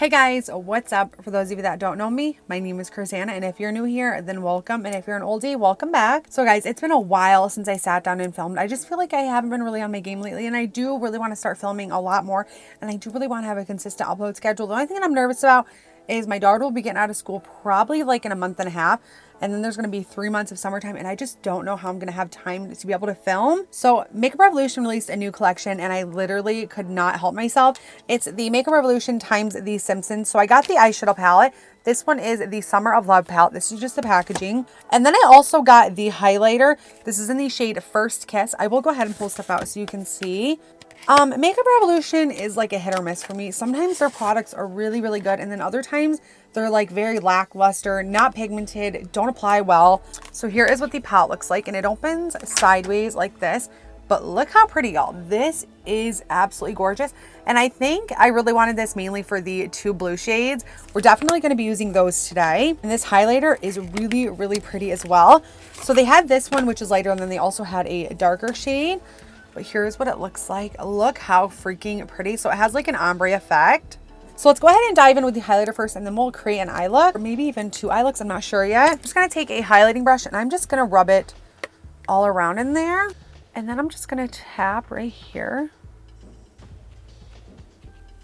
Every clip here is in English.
Hey guys, what's up? For those of you that don't know me, my name is Crissanna, and if you're new here, then welcome, and if you're an oldie, welcome back. So guys, it's been a while since I sat down and filmed. I just feel like I haven't been really on my game lately, and I do really want to start filming a lot more, and I do really want to have a consistent upload schedule. The only thing that I'm nervous about is my daughter will be getting out of school probably like in a month and a half, and then there's going to be 3 months of summertime, and I just don't know how I'm going to have time to be able to film. So Makeup Revolution released a new collection, and I literally could not help myself. It's the Makeup Revolution times the Simpsons. So I got the eyeshadow palette. This one is the Summer of Love palette. This is just the packaging. And then I also got the highlighter. This is in the shade First Kiss. I will go ahead and pull stuff out so you can see. Makeup Revolution is like a hit or miss for me. Sometimes their products are really, really good, and then other times they're like very lackluster, not pigmented, don't apply well. So here is what the palette looks like, and it opens sideways like this. But look how pretty, y'all. This is absolutely gorgeous. And I think I really wanted this mainly for the two blue shades. We're definitely going to be using those today. And this highlighter is really, really pretty as well. So they had this one, which is lighter, and then they also had a darker shade. But here's what it looks like. Look how freaking pretty. So it has like an ombre effect. So let's go ahead and dive in with the highlighter first, and then we'll create an eye look, or maybe even two eye looks. I'm not sure yet. I'm just going to take a highlighting brush, and I'm just going to rub it all around in there. And then I'm just going to tap right here.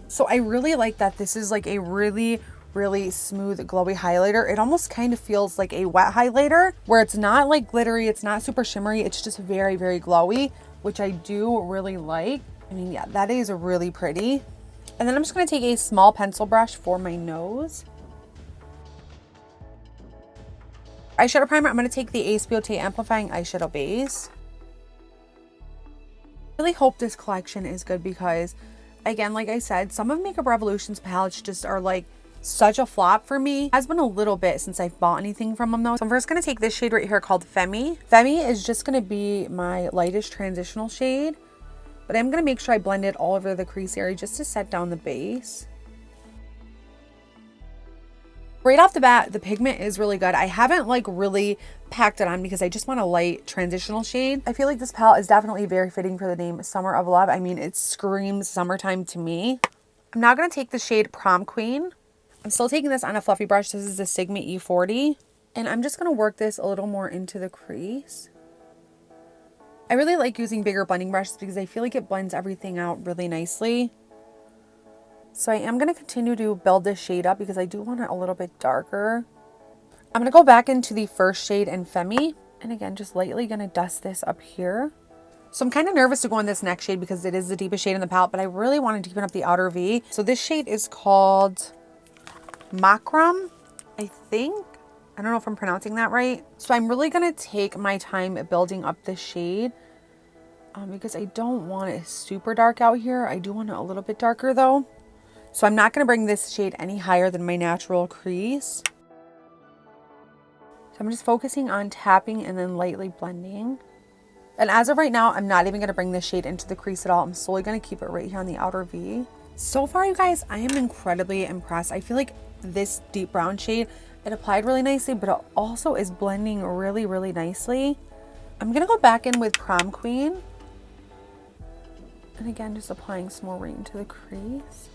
So I really like that this is like a really, really smooth, glowy highlighter. It almost kind of feels like a wet highlighter, where it's not like glittery, it's not super shimmery, it's just very, very glowy, which I do really like. I mean, yeah, that is really pretty. And then I'm just going to take a small pencil brush for my nose. Eyeshadow primer, I'm going to take the Ace Beauté Amplifying Eyeshadow Base. I really hope this collection is good because, again, like I said, some of Makeup Revolution's palettes just are like such a flop for me. It has been a little bit since I've bought anything from them though. So I'm first going to take this shade right here called Femme. Femme is just going to be my lightest transitional shade, but I'm going to make sure I blend it all over the crease area just to set down the base. Right off the bat, the pigment is really good. I haven't like really packed it on because I just want a light transitional shade. I feel like this palette is definitely very fitting for the name Summer of Love. I mean, it screams summertime to me. I'm now going to take the shade Prom Queen. I'm still taking this on a fluffy brush. This is the Sigma E40. And I'm just going to work this a little more into the crease. I really like using bigger blending brushes because I feel like it blends everything out really nicely. So I am going to continue to build this shade up because I do want it a little bit darker. I'm going to go back into the first shade in Femme. And again, just lightly going to dust this up here. So I'm kind of nervous to go in this next shade because it is the deepest shade in the palette, but I really wanted to deepen up the outer V. So this shade is called Macram, I think. I don't know if I'm pronouncing that right. So I'm really going to take my time building up this shade because I don't want it super dark out here. I do want it a little bit darker though. So I'm not going to bring this shade any higher than my natural crease. So I'm just focusing on tapping and then lightly blending. And as of right now, I'm not even going to bring this shade into the crease at all. I'm solely going to keep it right here on the outer V. So far, you guys, I am incredibly impressed. I feel like this deep brown shade, it applied really nicely, but it also is blending really, really nicely. I'm going to go back in with Prom Queen. And again, just applying some more right into the crease.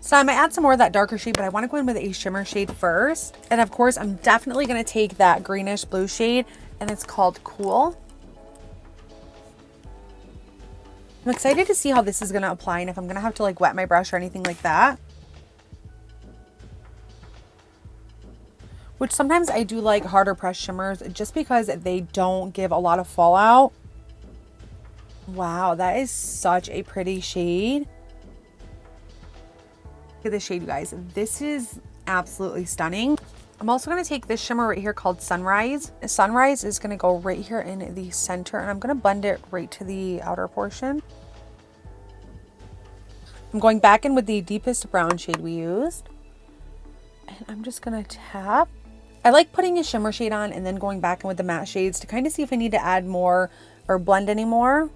So I might add some more of that darker shade, but I want to go in with a shimmer shade first. And of course, I'm definitely going to take that greenish blue shade, and it's called Cool. I'm excited to see how this is going to apply and if I'm going to have to like wet my brush or anything like that. Which sometimes I do like harder press shimmers just because they don't give a lot of fallout. Wow, that is such a pretty shade. Look at this shade, you guys. This is absolutely stunning. I'm also going to take this shimmer right here called Sunrise. Sunrise is going to go right here in the center, and I'm going to blend it right to the outer portion. I'm going back in with the deepest brown shade we used. And I'm just going to tap. I like putting a shimmer shade on and then going back in with the matte shades to kind of see if I need to add more or blend any more.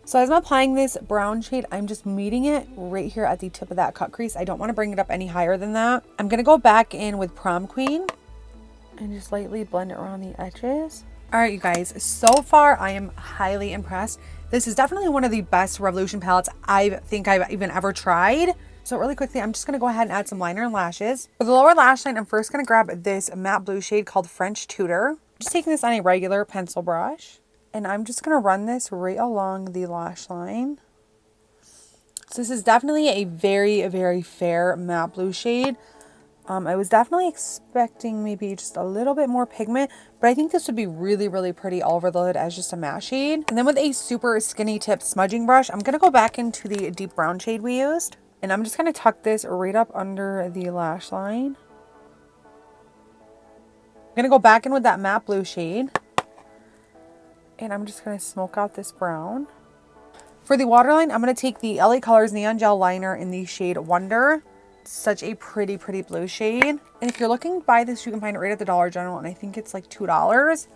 So as I'm applying this brown shade, I'm just meeting it right here at the tip of that cut crease. I don't want to bring it up any higher than that. I'm going to go back in with Prom Queen and just lightly blend it around the edges. All right, you guys, so far I am highly impressed. This is definitely one of the best Revolution palettes I think I've even ever tried. So really quickly, I'm just going to go ahead and add some liner and lashes. For the lower lash line, I'm first going to grab this matte blue shade called French Tudor. Just taking this on a regular pencil brush. And I'm just going to run this right along the lash line. So this is definitely a very, very fair matte blue shade. I was definitely expecting maybe just a little bit more pigment, but I think this would be really, really pretty all over the lid as just a matte shade. And then with a super skinny tip smudging brush, I'm going to go back into the deep brown shade we used. And I'm just going to tuck this right up under the lash line. I'm going to go back in with that matte blue shade. And I'm just going to smoke out this brown. For the waterline, I'm going to take the LA Colors Neon Gel Liner in the shade Wonder. Such a pretty, pretty blue shade. And if you're looking to buy this, you can find it right at the Dollar General, and I think it's like $2.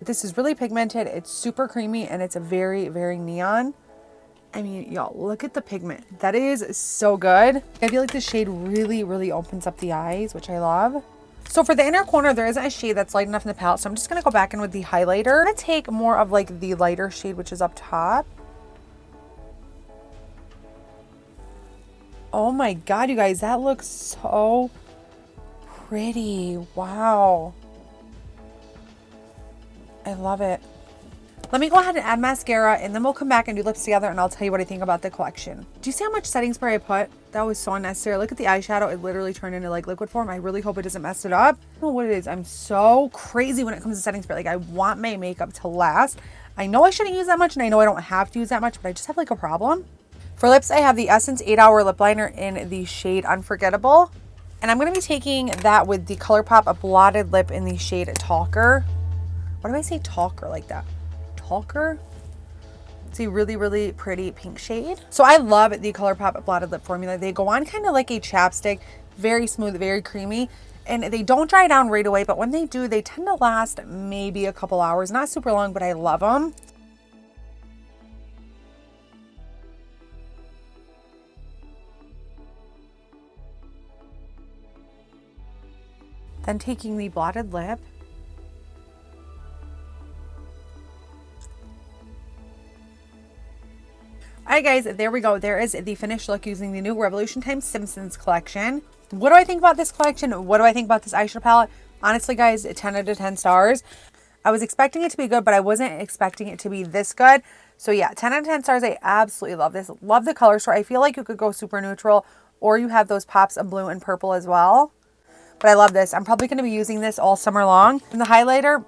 This is really pigmented. It's super creamy, and it's a very, very neon. I mean, y'all, look at the pigment. That is so good. I feel like this shade really, really opens up the eyes, which I love. So for the inner corner, there isn't a shade that's light enough in the palette, so I'm just going to go back in with the highlighter. I'm going to take more of like the lighter shade, which is up top. Oh my god, you guys, that looks so pretty. Wow. I love it. Let me go ahead and add mascara, and then we'll come back and do lips together, and I'll tell you what I think about the collection. Do you see how much setting spray I put? That was so unnecessary. Look at the eyeshadow. It literally turned into like liquid form. I really hope it doesn't mess it up. I don't know what it is. I'm so crazy when it comes to setting spray. Like, I want my makeup to last. I know I shouldn't use that much, and I know I don't have to use that much, but I just have like a problem. For lips, I have the Essence 8-Hour Lip Liner in the shade Unforgettable. And I'm going to be taking that with the ColourPop Blotted Lip in the shade Talker. Why do I say Talker like that? Talker? It's a really, really pretty pink shade. So I love the ColourPop Blotted Lip formula. They go on kind of like a chapstick. Very smooth, very creamy. And they don't dry down right away, but when they do, they tend to last maybe a couple hours. Not super long, but I love them. Then taking the blotted lip. Alright guys, there we go. There is the finished look using the new Revolution Time Simpsons collection. What do I think about this collection? What do I think about this eyeshadow palette? Honestly guys, 10 out of 10 stars. I was expecting it to be good, but I wasn't expecting it to be this good. So yeah, 10 out of 10 stars. I absolutely love this. Love the color story. I feel like you could go super neutral, or you have those pops of blue and purple as well. But I love this. I'm probably going to be using this all summer long. And the highlighter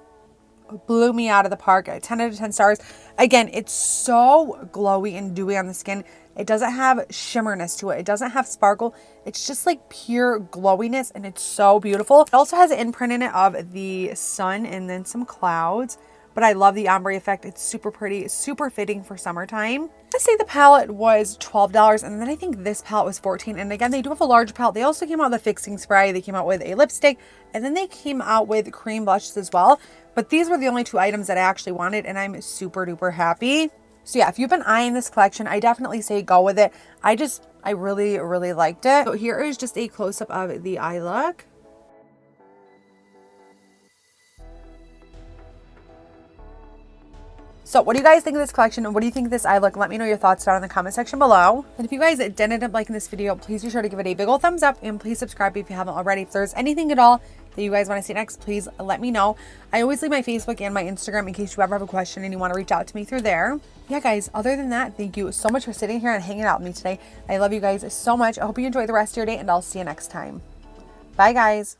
blew me out of the park. 10 out of 10 stars. Again, it's so glowy and dewy on the skin. It doesn't have shimmerness to it. It doesn't have sparkle. It's just like pure glowiness, and it's so beautiful. It also has an imprint in it of the sun and then some clouds. But I love the ombre effect. It's super pretty, super fitting for summertime. Let's say the palette was $12, and then I think this palette was $14. And again, they do have a large palette. They also came out with a fixing spray. They came out with a lipstick, and then they came out with cream blushes as well. But these were the only two items that I actually wanted, and I'm super duper happy. So yeah, if you've been eyeing this collection, I definitely say go with it. I really, really liked it. So here is just a close-up of the eye look. So what do you guys think of this collection, and what do you think of this eye look? Let me know your thoughts down in the comment section below. And if you guys did end up liking this video, please be sure to give it a big old thumbs up, and please subscribe if you haven't already. If there's anything at all that you guys want to see next, please let me know. I always leave my Facebook and my Instagram in case you ever have a question and you want to reach out to me through there. Yeah guys, other than that, thank you so much for sitting here and hanging out with me today. I love you guys so much. I hope you enjoy the rest of your day, and I'll see you next time. Bye guys.